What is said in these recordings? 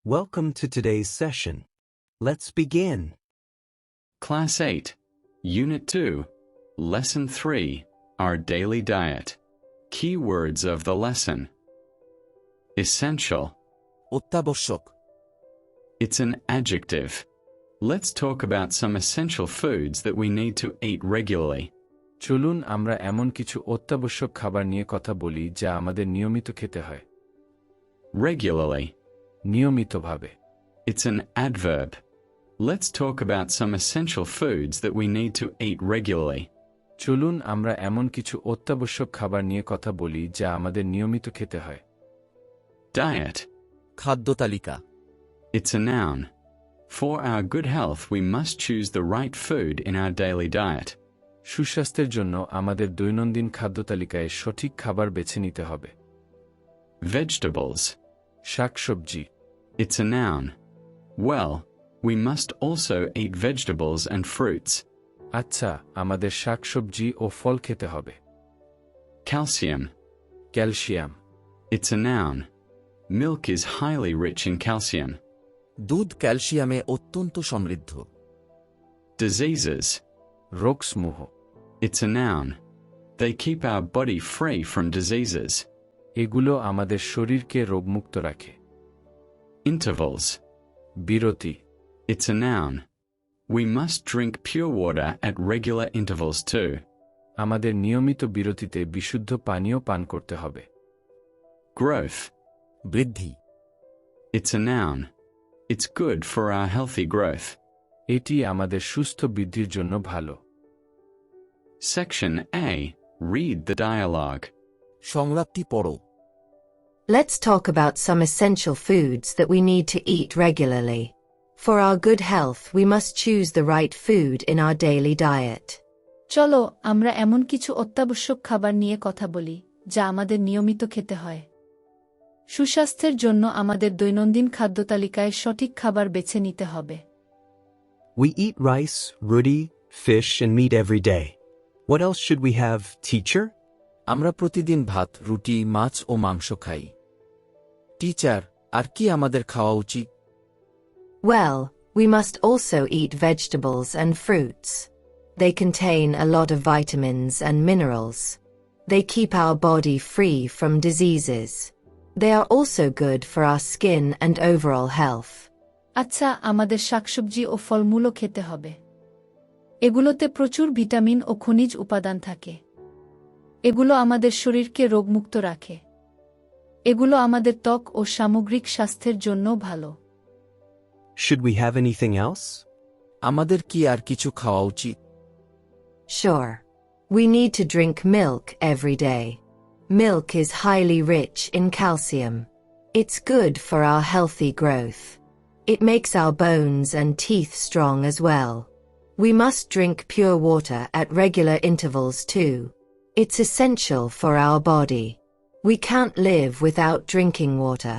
Welcome to today's session. Let's begin. Class 8, Unit 2, Lesson 3, Our Daily Diet. Key words of the lesson. Essential. অত্যাবশ্যক It's an adjective. Let's talk about some essential foods that we need to eat regularly. চলুন আমরা এমন কিছু অত্যাবশ্যক খাবার নিয়ে কথা বলি যা আমাদের নিয়মিত খেতে হয় Regularly. নিয়মিতভাবে It's an adverb. Let's talk about some essential foods that we need to eat regularly. চলুন আমরা এমন কিছু অত্যাবশ্যক খাবার নিয়ে কথা বলি যা আমাদের নিয়মিত খেতে হয় Diet. খাদ্যতালিকা It's a noun. For our good health, we must choose the right food in our daily diet. সুস্বাস্থ্যের জন্য আমাদের দৈনন্দিন খাদ্যতালিকায় সঠিক খাবার বেছে নিতে হবে Vegetables. শাকসবজি It's a noun. Well, we must also eat vegetables and fruits. আচ্ছা আমাদের শাকসবজি ও ফল খেতে হবে Calcium. Calcium It's a noun. Milk is highly rich in calcium. দুধ ক্যালসিয়ামে অত্যন্ত সমৃদ্ধ Diseases. রোগসমূহ It's a noun. They keep our body free from diseases. এগুলো আমাদের শরীরকে রোগমুক্ত রাখে Intervals. বিরতি It's a noun. We must drink pure water at regular intervals too. আমাদের নিয়মিত বিরতিতে বিশুদ্ধ পানীয় পান করতে হবে Growth. বৃদ্ধি It's a noun. It's good for our healthy growth. এটি আমাদের সুস্থ বৃদ্ধির জন্য ভালো Section A. Read the dialogue. সংলাপটি পড়ো Let's talk about some essential foods that we need to eat regularly. For our good health, we must choose the right food in our daily diet. চলো আমরা এমন কিছু অত্যাবশ্যক খাবার নিয়ে কথা বলি যা আমাদের নিয়মিত খেতে হয় সুস্বাস্থ্যের জন্য আমাদের দৈনন্দিন খাদ্যতালিকায় সঠিক খাবার বেছে নিতে হবে We eat rice, roti, fish, and meat every day. What else should we have, teacher? আমরা প্রতিদিন ভাত রুটি মাছ ও মাংস খাই টিচার আর কি আমাদের খাওয়া উচিত Well, we must also eat vegetables and fruits. They contain a lot of vitamins and minerals. They keep our body free from diseases. They are also good for our skin and overall health. আচ্ছা আমাদের শাকসবজি ও ফলমূলও খেতে হবে এগুলোতে প্রচুর vitamin ও খনিজ উপাদান থাকে এগুলো আমাদের শরীরকে রোগমুক্ত রাখে এগুলো আমাদের ত্বক ও সামগ্রিক স্বাস্থ্যের জন্য ভালো Should we have anything else? আমাদের কি আর কিছু খাওয়া উচিত Sure. We need to drink milk every day. Milk is highly rich in calcium. It's good for our healthy growth. It makes our bones and teeth strong as well. We must drink pure water at regular intervals too. It's essential for our body. We can't live without drinking water.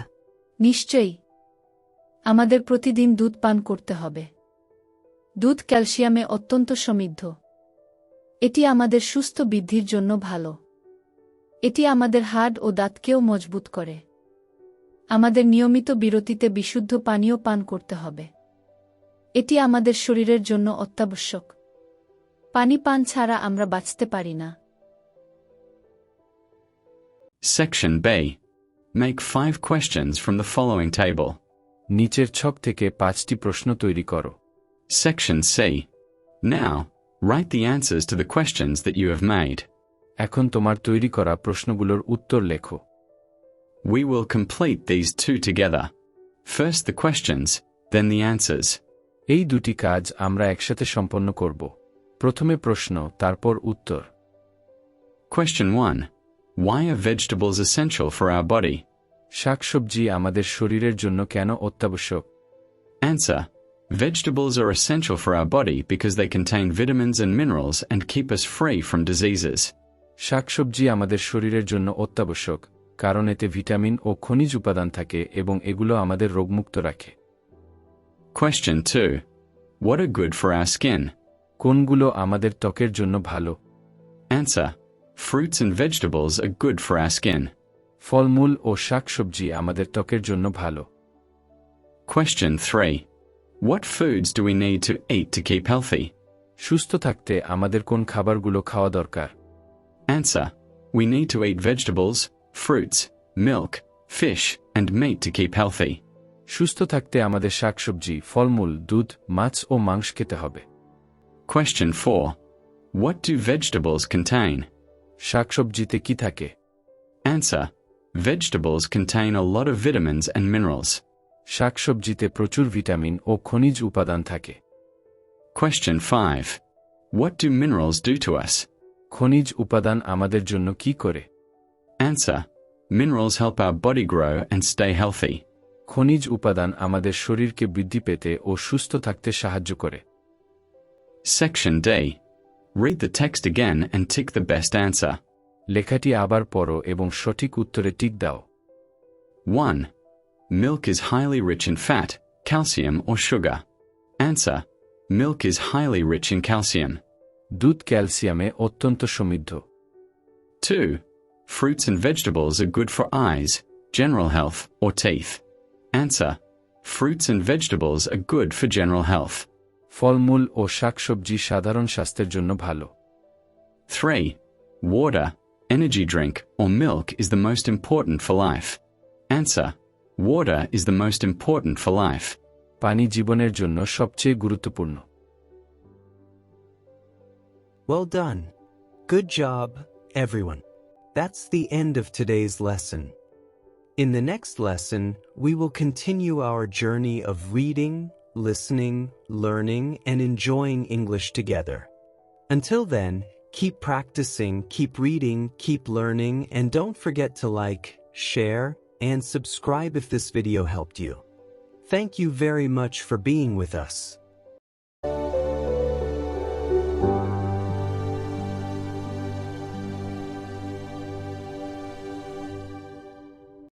নিশ্চয়ই আমাদের প্রতিদিন দুধ পান করতে হবে দুধ ক্যালসিয়ামে অত্যন্ত সমৃদ্ধ এটি আমাদের সুস্থ বৃদ্ধির জন্য ভালো এটি আমাদের হাড় ও দাঁতকেও মজবুত করে আমাদের নিয়মিত বিরতিতে বিশুদ্ধ পানীয় পান করতে হবে এটি আমাদের শরীরের জন্য অত্যাবশ্যক পানি পান ছাড়া আমরা বাঁচতে পারি না Section B. Make 5 questions from the following table. নিচের ছক থেকে 5টি প্রশ্ন তৈরি করো Section C. Now, write the answers to the questions that you have made. এখন তোমার তৈরি করা প্রশ্নগুলোর উত্তর লেখো We will complete these two together. First the questions, then the answers. এই দুটি কাজ আমরা একসাথে সম্পন্ন করব প্রথমে প্রশ্ন তারপর উত্তর Question 1. Why are vegetables essential for our body? শাকসবজি আমাদের শরীরের জন্য কেন অত্যাবশ্যক Answer. Vegetables are essential for our body because they contain vitamins and minerals and keep us free from diseases. শাকসবজি আমাদের শরীরের জন্য অত্যাবশ্যক কারণ এতে ভিটামিন ও খনিজ উপাদান থাকে এবং এগুলো আমাদের রোগমুক্ত রাখে Question 2. What are good for our skin? কোনগুলো আমাদের ত্বকের জন্য ভালো Answer. Fruits and vegetables are good for our skin. ফলমূল ও শাকসবজি আমাদের ত্বকের জন্য ভালো Question 3. What foods do we need to eat to keep healthy? সুস্থ থাকতে আমাদের কোন খাবারগুলো খাওয়া দরকার? Answer. We need to eat vegetables, fruits, milk, fish, and meat to keep healthy. সুস্থ থাকতে আমাদের শাকসবজি, ফলমূল, দুধ, মাছ ও মাংস খেতে হবে। Question 4. What do vegetables contain? শাকসবজিতে কি থাকে? Answer. Vegetables contain a lot of vitamins and minerals. শাকসবজিতে প্রচুর ভিটামিন ও খনিজ উপাদান থাকে। Question 5. What do minerals do to us? খনিজ উপাদান আমাদের জন্য কি করে? Answer. Minerals help our body grow and stay healthy. খনিজ উপাদান আমাদের শরীরকে বৃদ্ধি পেতে ও সুস্থ থাকতে সাহায্য করে। Section D. Read the text again and tick the best answer. লেখাটি আবার পড়ো এবং সঠিক উত্তরে টিক দাও। 1. Milk is highly rich in fat, calcium or sugar. Answer. Milk is highly rich in calcium. দুধ ক্যালসিয়ামে অত্যন্ত সমৃদ্ধ। 2. Fruits and vegetables are good for eyes, general health, or teeth. Answer. Fruits and vegetables are good for general health. ফলমূল ও শাকসবজি সাধারণ স্বাস্থ্যের জন্য ভালো। 3. Water, energy drink, or milk is the most important for life. Answer. Water is the most important for life. পানি জীবনের জন্য সবচেয়ে গুরুত্বপূর্ণ। Well done. Good job, everyone. That's the end of today's lesson. In the next lesson, we will continue our journey of reading, listening, learning, and enjoying English together. Until then, keep practicing, keep reading, keep learning, and don't forget to like, share, and subscribe if this video helped you. Thank you very much for being with us.